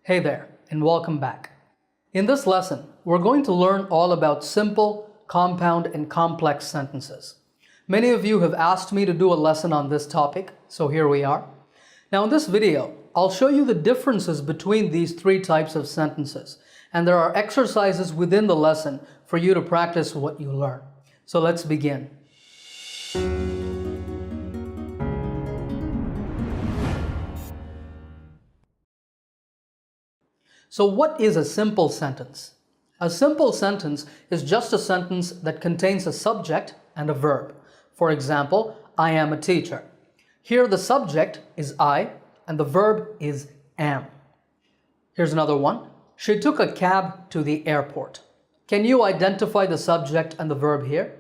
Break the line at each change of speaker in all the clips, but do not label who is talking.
Hey there, and welcome back. In this lesson, we're going to learn all about simple, compound, and complex sentences. Many of you have asked me to do a lesson on this topic, so here we are. Now in this video, I'll show you the differences between these three types of sentences, and there are exercises within the lesson for you to practice what you learn. So let's begin. So what is a simple sentence? A simple sentence is just a sentence that contains a subject and a verb. For example, I am a teacher. Here the subject is I and the verb is am. Here's another one. She took a cab to the airport. Can you identify the subject and the verb here?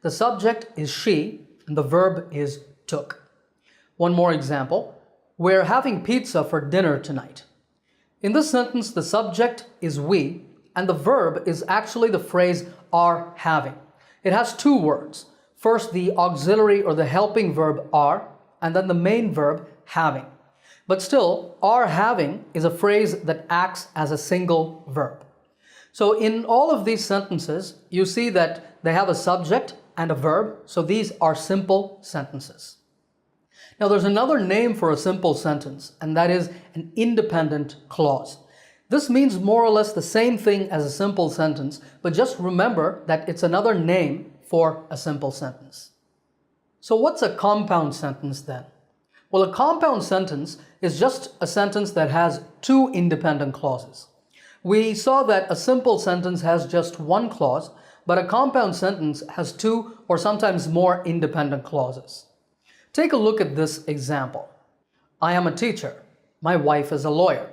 The subject is she and the verb is took. One more example. We're having pizza for dinner tonight. In this sentence, the subject is we, and the verb is actually the phrase are having. It has two words. First, the auxiliary or the helping verb are, and then the main verb having. But still, are having is a phrase that acts as a single verb. So in all of these sentences, you see that they have a subject and a verb, so these are simple sentences. Now there's another name for a simple sentence, and that is an independent clause. This means more or less the same thing as a simple sentence, but just remember that it's another name for a simple sentence. So what's a compound sentence then? Well, a compound sentence is just a sentence that has two independent clauses. We saw that a simple sentence has just one clause, but a compound sentence has two or sometimes more independent clauses. Take a look at this example. I am a teacher. My wife is a lawyer.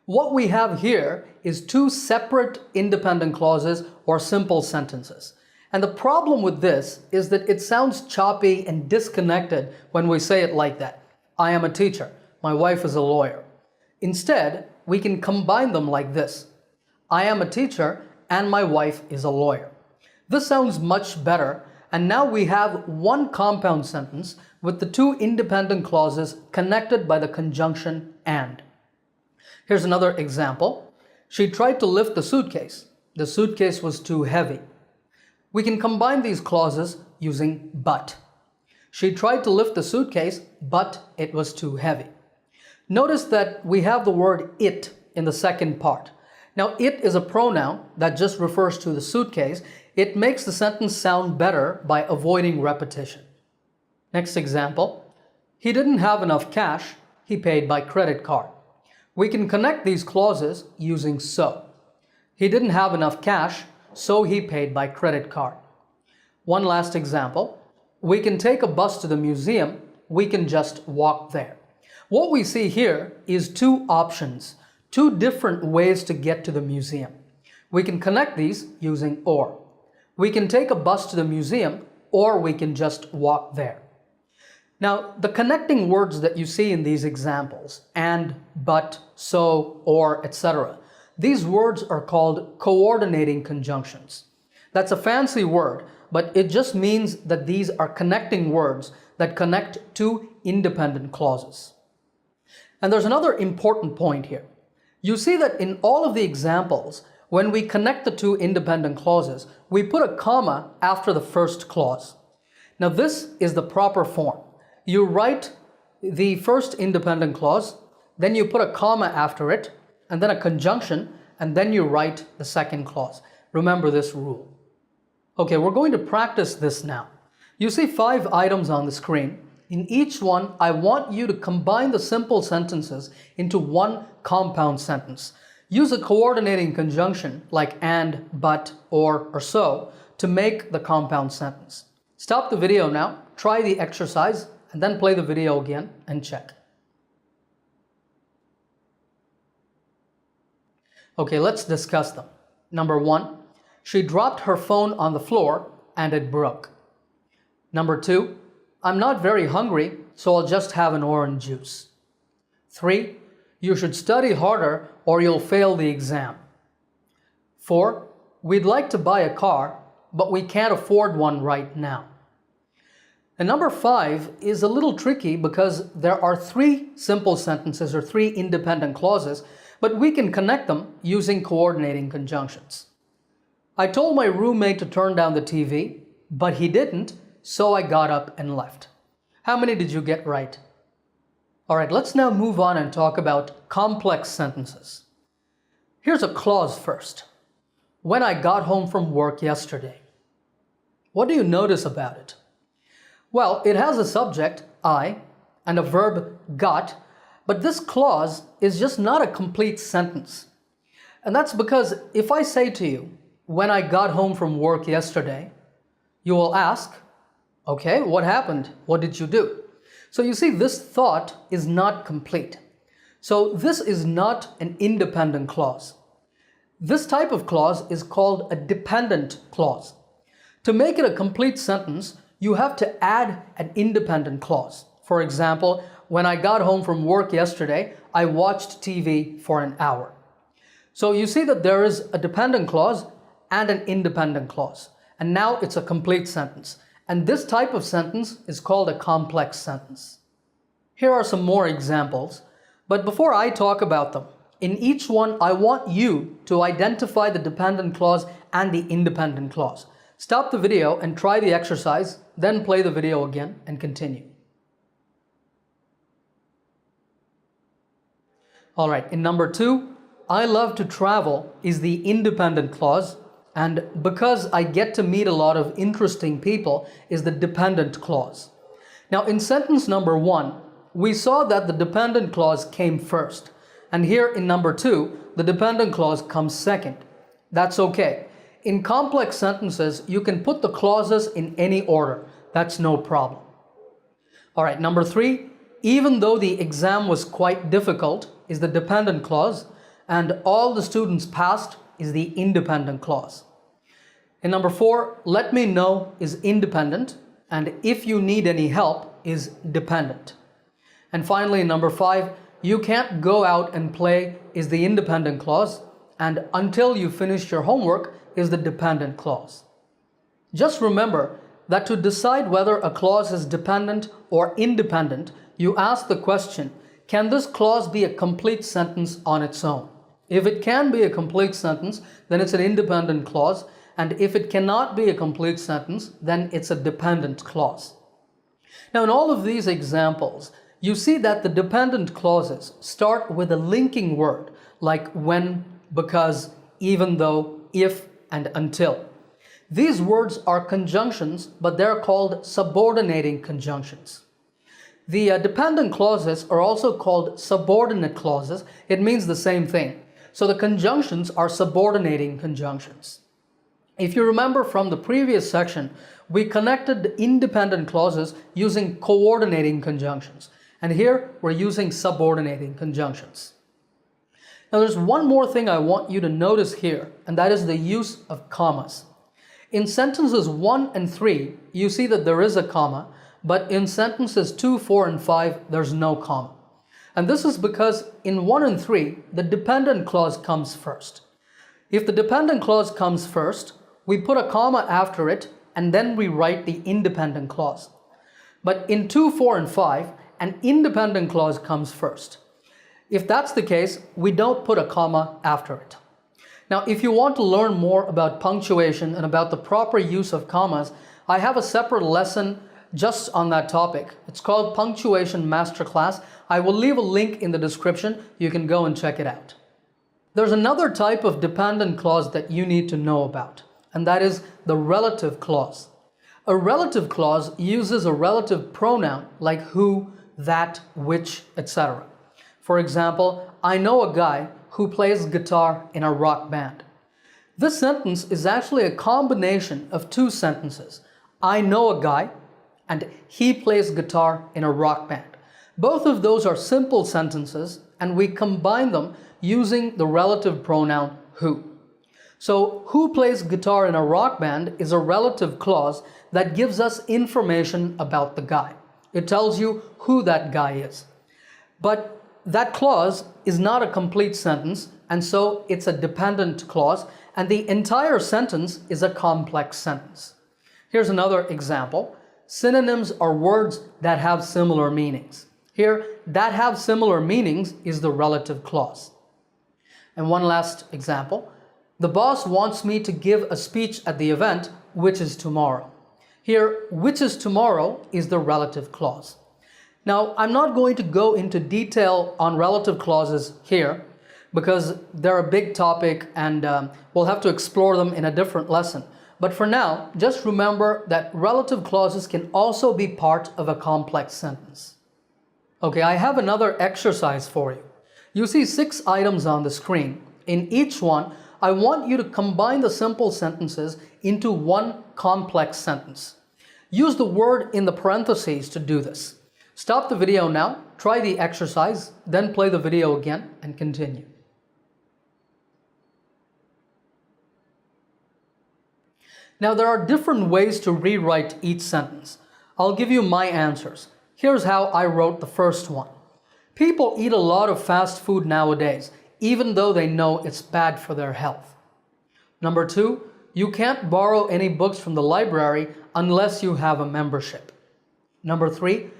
What we have here is two separate independent clauses or simple sentences. And the problem with this is that it sounds choppy and disconnected when we say it like that. I am a teacher. My wife is a lawyer. Instead, we can combine them like this. I am a teacher and my wife is a lawyer. This sounds much better, and now we have one compound sentence with the two independent clauses connected by the conjunction and. Here's another example. She tried to lift the suitcase. The suitcase was too heavy. We can combine these clauses using but. She tried to lift the suitcase, but it was too heavy. Notice that we have the word it in the second part. Now, it is a pronoun that just refers to the suitcase. It makes the sentence sound better by avoiding repetition. Next example. He didn't have enough cash. He paid by credit card. We can connect these clauses using so. He didn't have enough cash, so he paid by credit card. One last example. We can take a bus to the museum. We can just walk there. What we see here is two options, two different ways to get to the museum. We can connect these using or. We can take a bus to the museum, or we can just walk there. Now, the connecting words that you see in these examples, and, but, so, or, etc., these words are called coordinating conjunctions. That's a fancy word, but it just means that these are connecting words that connect two independent clauses. And there's another important point here. You see that in all of the examples, when we connect the two independent clauses, we put a comma after the first clause. Now this is the proper form. You write the first independent clause, then you put a comma after it, and then a conjunction, and then you write the second clause. Remember this rule. Okay, we're going to practice this now. You see 5 items on the screen. In each one, I want you to combine the simple sentences into one compound sentence. Use a coordinating conjunction like and, but, or so to make the compound sentence. Stop the video now, try the exercise, and then play the video again and check. Okay, let's discuss them. Number 1, she dropped her phone on the floor and it broke. Number 2, I'm not very hungry, so I'll just have an orange juice. 3, you should study harder or you'll fail the exam. 4, we'd like to buy a car, but we can't afford one right now. And number 5 is a little tricky because there are 3 simple sentences or 3 independent clauses, but we can connect them using coordinating conjunctions. I told my roommate to turn down the TV, but he didn't, so I got up and left. How many did you get right? Alright, let's now move on and talk about complex sentences. Here's a clause first. When I got home from work yesterday. What do you notice about it? Well, it has a subject, I, and a verb, got, but this clause is just not a complete sentence. And that's because if I say to you, when I got home from work yesterday, you will ask, okay, what happened? What did you do? So you see, this thought is not complete. So this is not an independent clause. This type of clause is called a dependent clause. To make it a complete sentence, you have to add an independent clause. For example, when I got home from work yesterday, I watched TV for an hour. So you see that there is a dependent clause and an independent clause. And now it's a complete sentence. And this type of sentence is called a complex sentence. Here are some more examples. But before I talk about them, in each one, I want you to identify the dependent clause and the independent clause. Stop the video and try the exercise, then play the video again and continue. Alright, in number 2, I love to travel is the independent clause, and because I get to meet a lot of interesting people is the dependent clause. Now in sentence number 1, we saw that the dependent clause came first, and here in number 2, the dependent clause comes second. That's okay. In complex sentences, you can put the clauses in any order. That's no problem. Alright, number 3, even though the exam was quite difficult is the dependent clause, and all the students passed is the independent clause. In number 4, let me know is independent, and if you need any help is dependent. And finally, in number 5, you can't go out and play is the independent clause, and until you finish your homework is the dependent clause. Just remember that to decide whether a clause is dependent or independent, you ask the question, can this clause be a complete sentence on its own? If it can be a complete sentence, then it's an independent clause, and if it cannot be a complete sentence, then it's a dependent clause. Now in all of these examples, you see that the dependent clauses start with a linking word like when, because, even though, if, and until. These words are conjunctions, but they're called subordinating conjunctions. The dependent clauses are also called subordinate clauses. It means the same thing. So the conjunctions are subordinating conjunctions. If you remember from the previous section, we connected the independent clauses using coordinating conjunctions. And here we're using subordinating conjunctions. Now there's one more thing I want you to notice here, and that is the use of commas. In sentences 1 and 3, you see that there is a comma, but in sentences 2, 4, and 5, there's no comma. And this is because in 1 and 3, the dependent clause comes first. If the dependent clause comes first, we put a comma after it, and then we write the independent clause. But in 2, 4, and 5, an independent clause comes first. If that's the case, we don't put a comma after it. Now, if you want to learn more about punctuation and about the proper use of commas, I have a separate lesson just on that topic. It's called Punctuation Masterclass. I will leave a link in the description. You can go and check it out. There's another type of dependent clause that you need to know about, and that is the relative clause. A relative clause uses a relative pronoun like who, that, which, etc. For example, I know a guy who plays guitar in a rock band. This sentence is actually a combination of 2 sentences. I know a guy and he plays guitar in a rock band. Both of those are simple sentences, and we combine them using the relative pronoun who. So who plays guitar in a rock band is a relative clause that gives us information about the guy. It tells you who that guy is. But that clause is not a complete sentence, and so it's a dependent clause, and the entire sentence is a complex sentence. Here's another example. Synonyms are words that have similar meanings. Here, that have similar meanings is the relative clause. And one last example. The boss wants me to give a speech at the event, which is tomorrow. Here, which is tomorrow is the relative clause. Now, I'm not going to go into detail on relative clauses here because they're a big topic and we'll have to explore them in a different lesson. But for now, just remember that relative clauses can also be part of a complex sentence. Okay, I have another exercise for you. You see 6 items on the screen. In each one, I want you to combine the simple sentences into one complex sentence. Use the word in the parentheses to do this. Stop the video now, try the exercise, then play the video again and continue. Now there are different ways to rewrite each sentence. I'll give you my answers. Here's how I wrote the first one. People eat a lot of fast food nowadays, even though they know it's bad for their health. Number 2, you can't borrow any books from the library unless you have a membership. Number 3,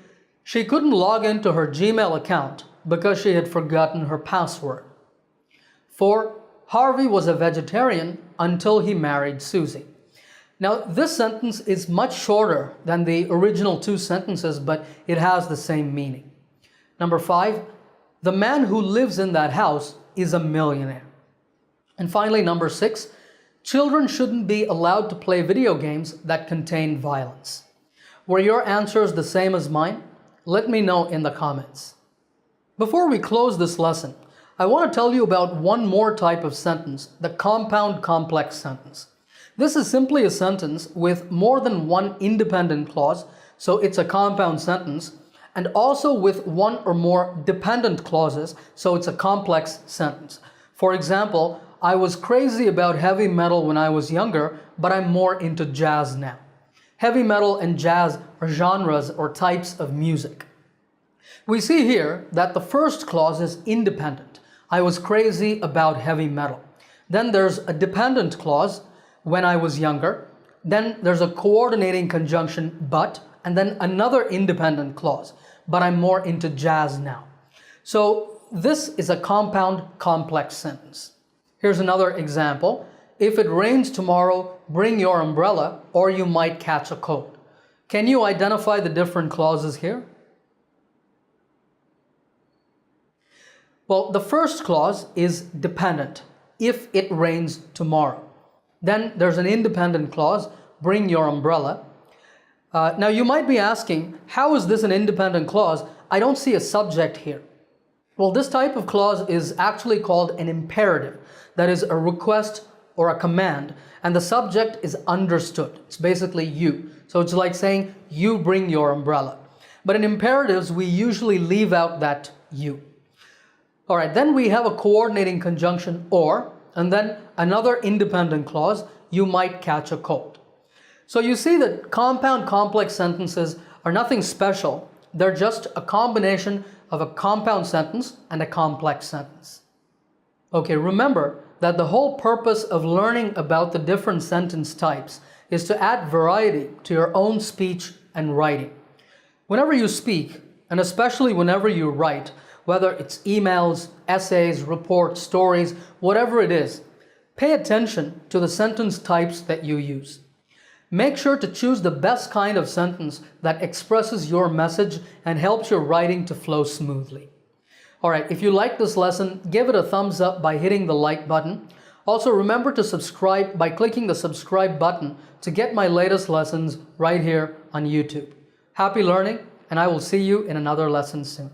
she couldn't log into her Gmail account because she had forgotten her password. 4, Harvey was a vegetarian until he married Susie. Now, this sentence is much shorter than the original 2 sentences, but it has the same meaning. Number 5, the man who lives in that house is a millionaire. And finally, number 6, children shouldn't be allowed to play video games that contain violence. Were your answers the same as mine? Let me know in the comments. Before we close this lesson, I want to tell you about one more type of sentence, the compound complex sentence. This is simply a sentence with more than one independent clause, so it's a compound sentence, and also with one or more dependent clauses, so it's a complex sentence. For example, I was crazy about heavy metal when I was younger, but I'm more into jazz now. Heavy metal and jazz are genres or types of music. We see here that the first clause is independent. I was crazy about heavy metal. Then there's a dependent clause, when I was younger. Then there's a coordinating conjunction, but, and then another independent clause, but I'm more into jazz now. So this is a compound complex sentence. Here's another example. If it rains tomorrow, bring your umbrella or you might catch a cold. Can you identify the different clauses here? Well, the first clause is dependent. If it rains tomorrow. Then there's an independent clause, bring your umbrella. Now you might be asking, how is this an independent clause? I don't see a subject here. Well, this type of clause is actually called an imperative. That is a request or a command, and the subject is understood. It's basically you. So it's like saying, you bring your umbrella. But in imperatives, we usually leave out that you. All right, then we have a coordinating conjunction or, and then another independent clause, you might catch a cold. So you see that compound complex sentences are nothing special. They're just a combination of a compound sentence and a complex sentence. Okay, remember that the whole purpose of learning about the different sentence types is to add variety to your own speech and writing. Whenever you speak, and especially whenever you write, whether it's emails, essays, reports, stories, whatever it is, pay attention to the sentence types that you use. Make sure to choose the best kind of sentence that expresses your message and helps your writing to flow smoothly. All right, if you like this lesson, give it a thumbs up by hitting the like button. Also, remember to subscribe by clicking the subscribe button to get my latest lessons right here on YouTube. Happy learning, and I will see you in another lesson soon.